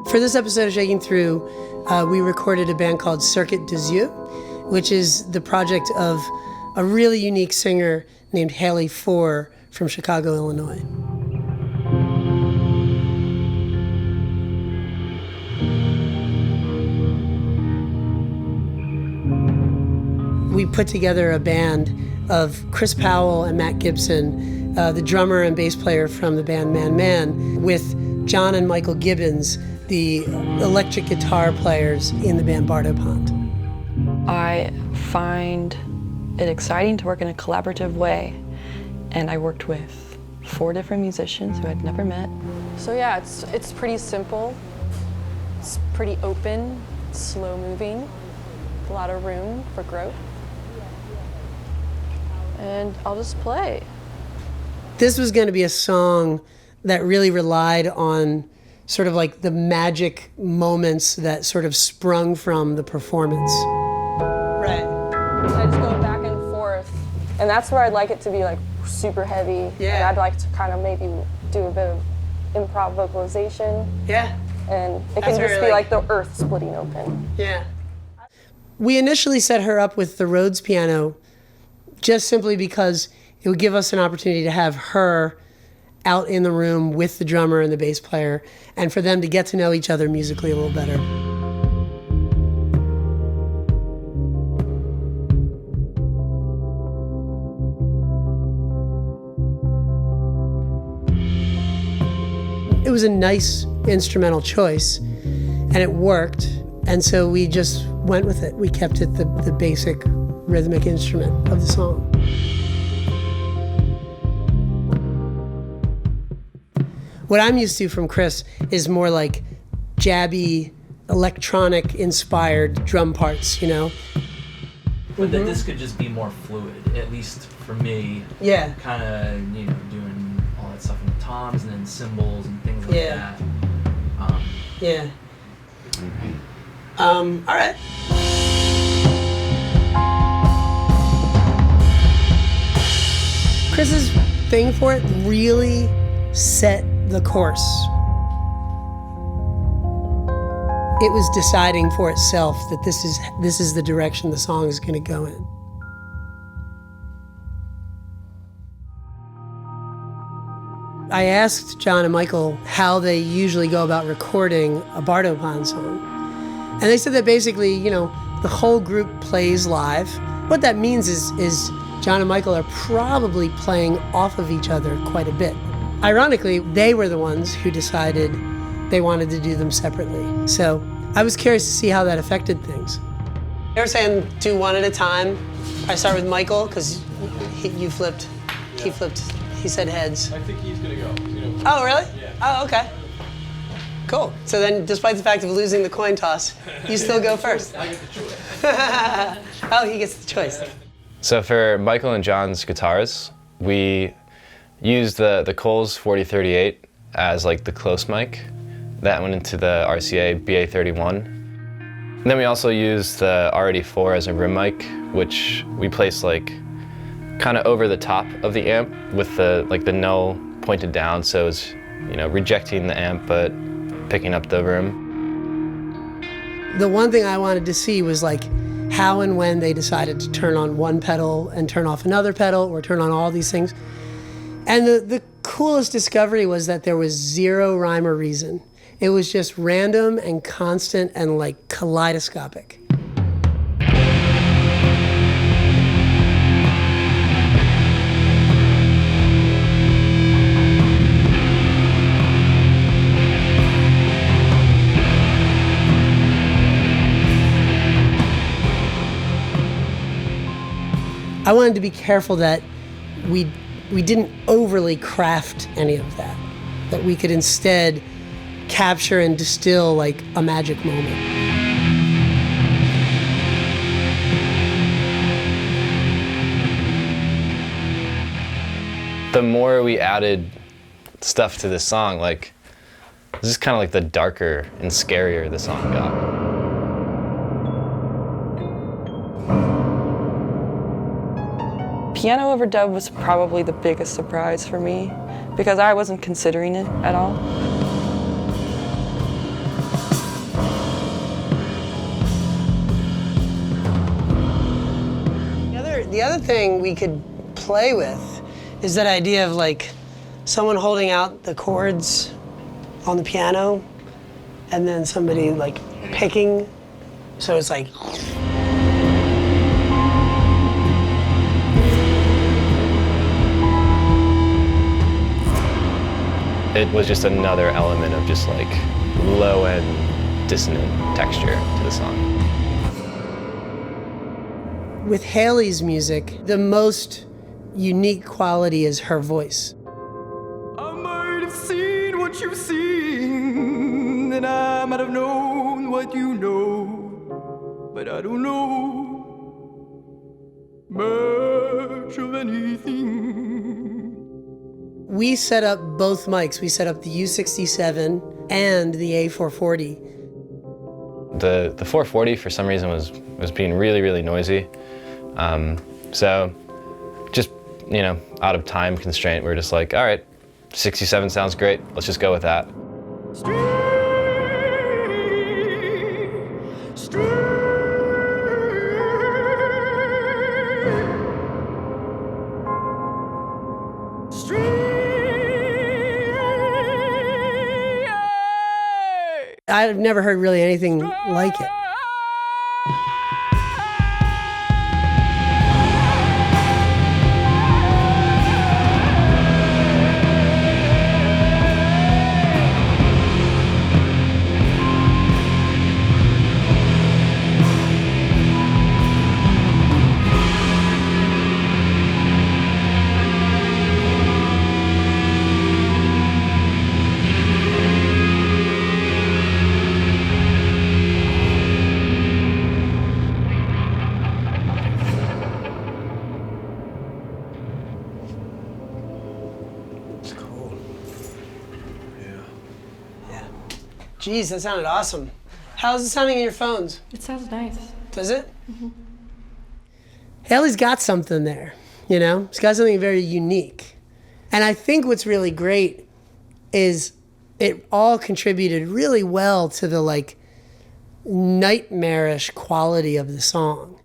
For this episode of Shaking Through, we recorded a band called Circuit des Yeux, which is the project of a really unique singer named Haley Fohr from Chicago, Illinois. We put together a band of Chris Powell and Matt Gibson, the drummer and bass player from the band Man Man, with John and Michael Gibbons, the electric guitar players in the band Bardot Console. I find it exciting to work in a collaborative way, and I worked with 4 different musicians who I'd never met. So yeah, it's pretty simple. It's pretty open, slow moving, a lot of room for growth. And I'll just play. This was going to be a song that really relied on sort of like the magic moments that sort of sprung from the performance. Right. I just go back and forth. And that's where I'd like it to be like super heavy. Yeah. And I'd like to kind of maybe do a bit of improv vocalization. Yeah. And it can just be like the earth splitting open. Yeah. We initially set her up with the Rhodes piano just simply because it would give us an opportunity to have her out in the room with the drummer and the bass player, and for them to get to know each other musically a little better. It was a nice instrumental choice, and it worked, and so we just went with it. We kept it the basic rhythmic instrument of the song. What I'm used to from Chris is more like jabby, electronic-inspired drum parts, you know? But that this could just be more fluid, at least for me. Yeah. Kind of, doing all that stuff in the toms and then cymbals and things like that. Yeah. All right. Chris's thing for it really set the course. It was deciding for itself that this is the direction the song is going to go in. I asked John and Michael how they usually go about recording a Bardot Console song. And they said that basically, the whole group plays live. What that means is John and Michael are probably playing off of each other quite a bit. Ironically, they were the ones who decided they wanted to do them separately. So I was curious to see how that affected things. They were saying do one at a time. I start with Michael, because you flipped, he flipped, he said heads. I think he's gonna go. Oh, really? Yeah. Oh, okay. Cool. So then, despite the fact of losing the coin toss, you still go first. I get the choice. Oh, he gets the choice. So for Michael and John's guitars, we used the Coles 4038 as like the close mic. That went into the RCA BA31. And then we also used the RD4 as a room mic, which we placed like kind of over the top of the amp with the null pointed down, so it's rejecting the amp but picking up the room. The one thing I wanted to see was like how and when they decided to turn on one pedal and turn off another pedal, or turn on all these things. And the coolest discovery was that there was zero rhyme or reason. It was just random and constant and like kaleidoscopic. I wanted to be careful that we didn't overly craft any of that, that we could instead capture and distill like a magic moment. The more we added stuff to this song, like, this is kind of like the darker and scarier the song got. Piano overdub was probably the biggest surprise for me because I wasn't considering it at all. The other thing we could play with is that idea of like someone holding out the chords on the piano and then somebody like picking. So it's like. It was just another element of just like low-end dissonant texture to the song. With Haley's music, the most unique quality is her voice. I might have seen what you've seen, and I might have known what you know, but I don't know much of anything. We set up both mics. We set up the U67 and the A440. The 440 for some reason was being really, really noisy. So just, you know, out of time constraint, we were just like, all right, 67 sounds great. Let's just go with that. I've never heard really anything like it. Geez, that sounded awesome. How's it sounding in your phones? It sounds nice. Does it? Mm-hmm. Haley's got something there, you know? She's got something very unique. And I think what's really great is it all contributed really well to the like nightmarish quality of the song.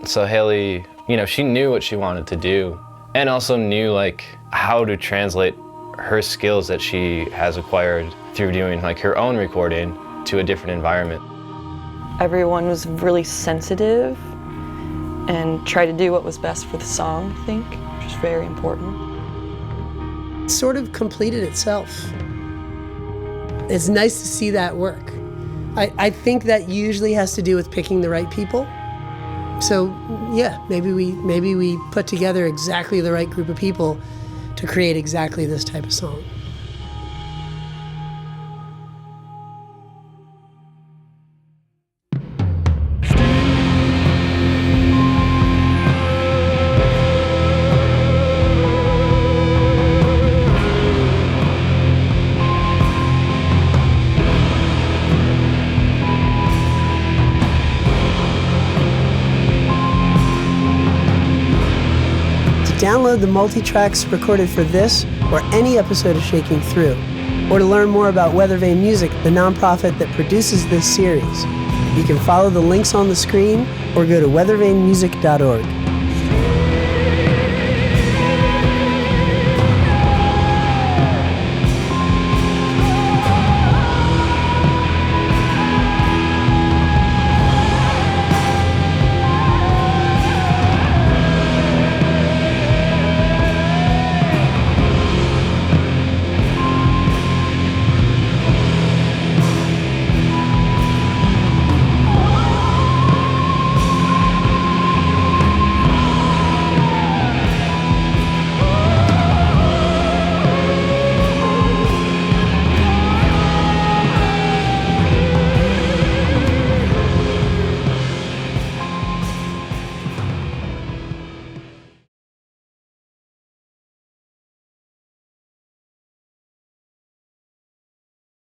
So Haley, you know, she knew what she wanted to do and also knew like how to translate her skills that she has acquired through doing like her own recording to a different environment. Everyone was really sensitive and tried to do what was best for the song, I think, which is very important. It sort of completed itself. It's nice to see that work. I think that usually has to do with picking the right people. So yeah, maybe we put together exactly the right group of people to create exactly this type of song. Download the multi-tracks recorded for this or any episode of Shaking Through, or to learn more about Weathervane Music, the nonprofit that produces this series. You can follow the links on the screen or go to weathervanemusic.org.